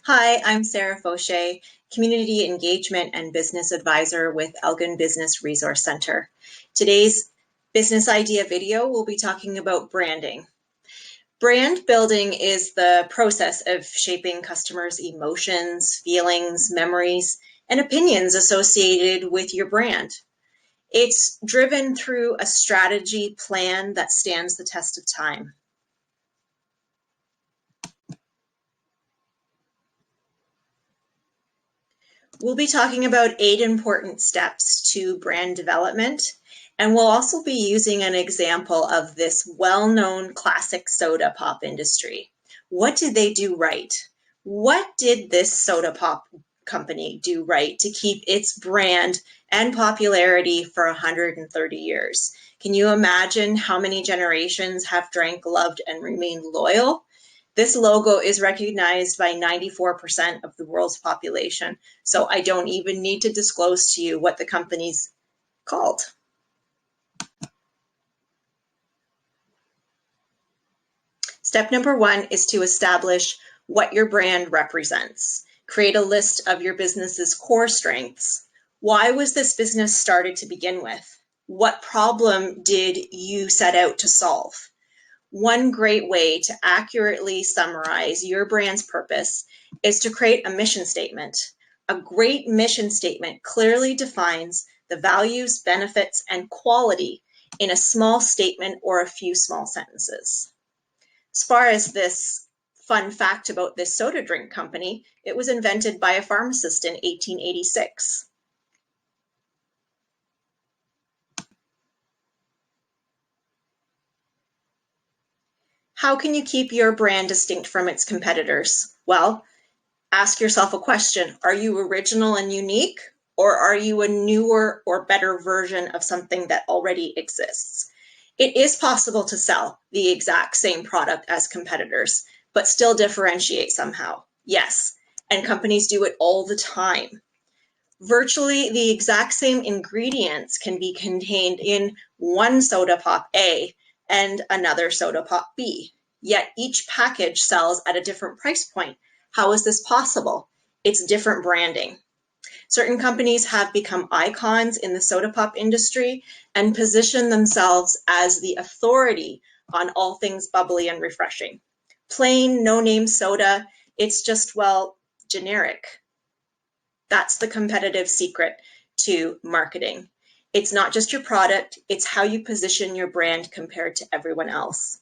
Hi, I'm Sarah Fauché, Community Engagement and Business Advisor with Elgin Business Resource Center. Today's business idea video will be talking about branding. Brand building is the process of shaping customers' emotions, feelings, memories, and opinions associated with your brand. It's driven through a strategy plan that stands the test of time. We'll be talking about 8 important steps to brand development, and we'll also be using an example of this well-known classic soda pop industry. What did they do right? What did this soda pop company do right to keep its brand and popularity for 130 years? Can you imagine how many generations have drank, loved, and remained loyal? This logo is recognized by 94% of the world's population, so I don't even need to disclose to you what the company's called. Step number 1 is to establish what your brand represents. Create a list of your business's core strengths. Why was this business started to begin with? What problem did you set out to solve? One great way to accurately summarize your brand's purpose is to create a mission statement. A great mission statement clearly defines the values, benefits, and quality in a small statement or a few small sentences. As far as this fun fact about this soda drink company, it was invented by a pharmacist in 1886. How can you keep your brand distinct from its competitors? Well, ask yourself a question. Are you original and unique, or are you a newer or better version of something that already exists? It is possible to sell the exact same product as competitors, but still differentiate somehow. Yes, and companies do it all the time. Virtually the exact same ingredients can be contained in one soda pop A and another soda pop B, yet each package sells at a different price point. How is this possible? It's different branding. Certain companies have become icons in the soda pop industry and position themselves as the authority on all things bubbly and refreshing. Plain, no-name soda, it's just, well, generic. That's the competitive secret to marketing. It's not just your product, it's how you position your brand compared to everyone else.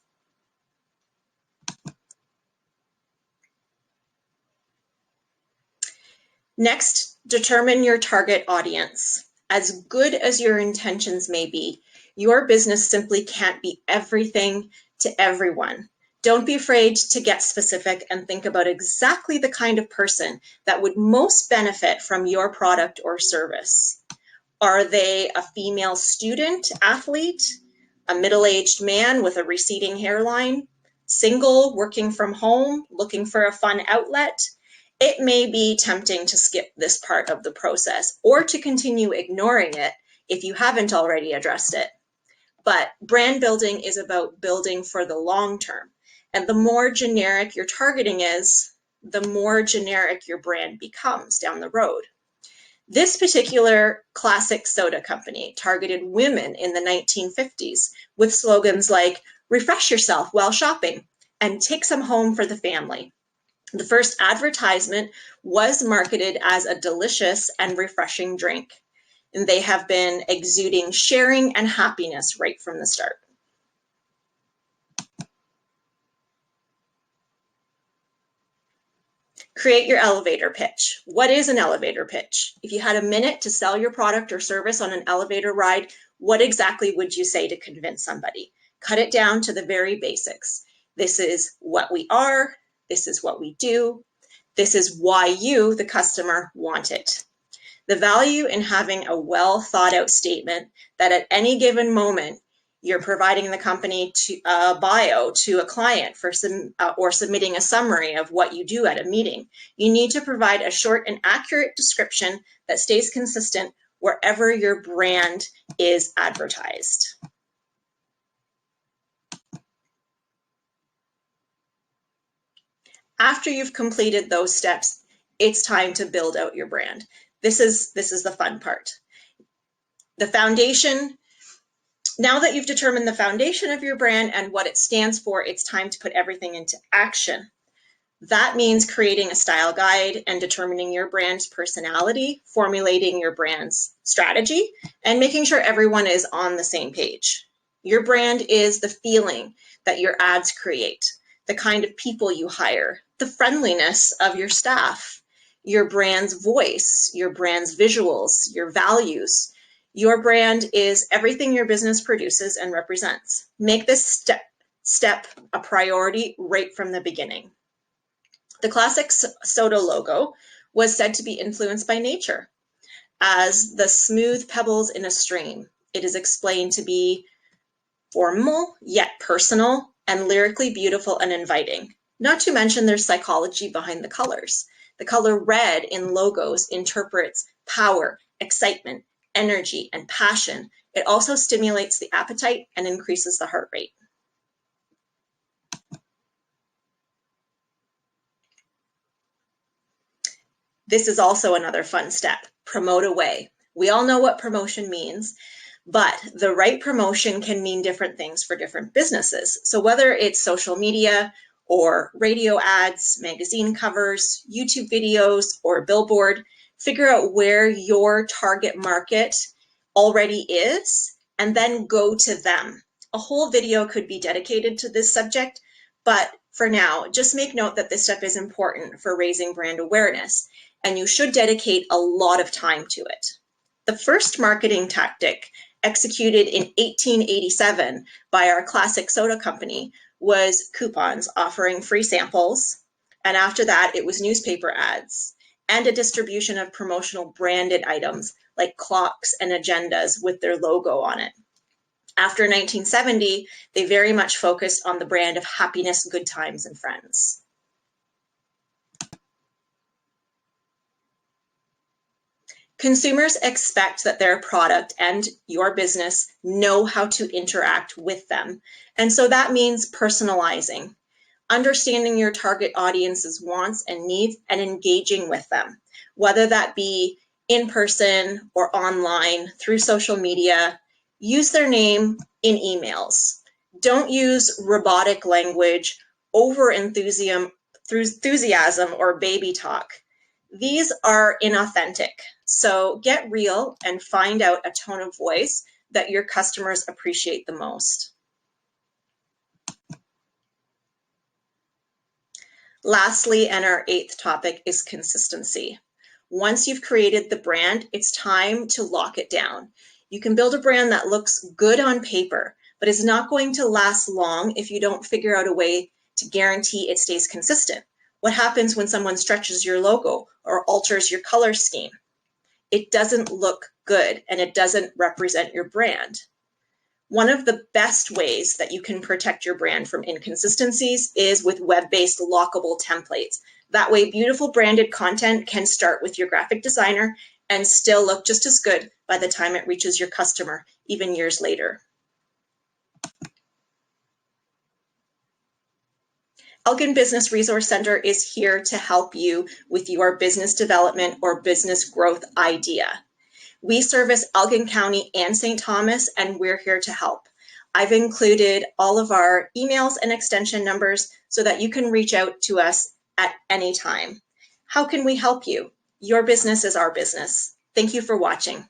Next, determine your target audience. As good as your intentions may be, your business simply can't be everything to everyone. Don't be afraid to get specific and think about exactly the kind of person that would most benefit from your product or service. Are they a female student, athlete, a middle-aged man with a receding hairline, single, working from home, looking for a fun outlet? It may be tempting to skip this part of the process or to continue ignoring it if you haven't already addressed it. But brand building is about building for the long term. And the more generic your targeting is, the more generic your brand becomes down the road. This particular classic soda company targeted women in the 1950s with slogans like, refresh yourself while shopping and take some home for the family. The first advertisement was marketed as a delicious and refreshing drink, and they have been exuding sharing and happiness right from the start. Create your elevator pitch. What is an elevator pitch? If you had a minute to sell your product or service on an elevator ride, what exactly would you say to convince somebody? Cut it down to the very basics. This is what we are. This is what we do. This is why you, the customer, want it. The value in having a well thought out statement that at any given moment you're providing the company to a bio to a client for or submitting a summary of what you do at a meeting. You need to provide a short and accurate description that stays consistent wherever your brand is advertised. After you've completed those steps, it's time to build out your brand. This is the fun part. The foundation. Now that you've determined the foundation of your brand and what it stands for, it's time to put everything into action. That means creating a style guide and determining your brand's personality, formulating your brand's strategy, and making sure everyone is on the same page. Your brand is the feeling that your ads create, the kind of people you hire, the friendliness of your staff, your brand's voice, your brand's visuals, your values. Your brand is everything your business produces and represents. Make this step a priority right from the beginning. The classic soda logo was said to be influenced by nature. As the smooth pebbles in a stream, it is explained to be formal yet personal and lyrically beautiful and inviting. Not to mention there's psychology behind the colors. The color red in logos interprets power, excitement, energy, and passion. It also stimulates the appetite and increases the heart rate. This is also another fun step. Promote away. We all know what promotion means, but the right promotion can mean different things for different businesses. So whether it's social media or radio ads, magazine covers, YouTube videos, or billboard, figure out where your target market already is and then go to them. A whole video could be dedicated to this subject, but for now, just make note that this step is important for raising brand awareness, and you should dedicate a lot of time to it. The first marketing tactic, executed in 1887 by our classic soda company, was coupons offering free samples, and after that it was newspaper ads and a distribution of promotional branded items like clocks and agendas with their logo on it. After 1970, they very much focused on the brand of happiness, good times, and friends. Consumers expect that their product and your business know how to interact with them. And so that means personalizing, understanding your target audience's wants and needs and engaging with them, whether that be in person or online through social media. Use their name in emails. Don't use robotic language, over enthusiasm or baby talk. These are inauthentic. So get real and find out a tone of voice that your customers appreciate the most. Lastly, and our 8th topic is consistency. Once you've created the brand, it's time to lock it down. You can build a brand that looks good on paper, but is not going to last long if you don't figure out a way to guarantee it stays consistent. What happens when someone stretches your logo or alters your color scheme? It doesn't look good and it doesn't represent your brand. One of the best ways that you can protect your brand from inconsistencies is with web-based lockable templates. That way, beautiful branded content can start with your graphic designer and still look just as good by the time it reaches your customer, even years later. Elgin Business Resource Center is here to help you with your business development or business growth idea. We service Elgin County and St. Thomas, and we're here to help. I've included all of our emails and extension numbers so that you can reach out to us at any time. How can we help you? Your business is our business. Thank you for watching.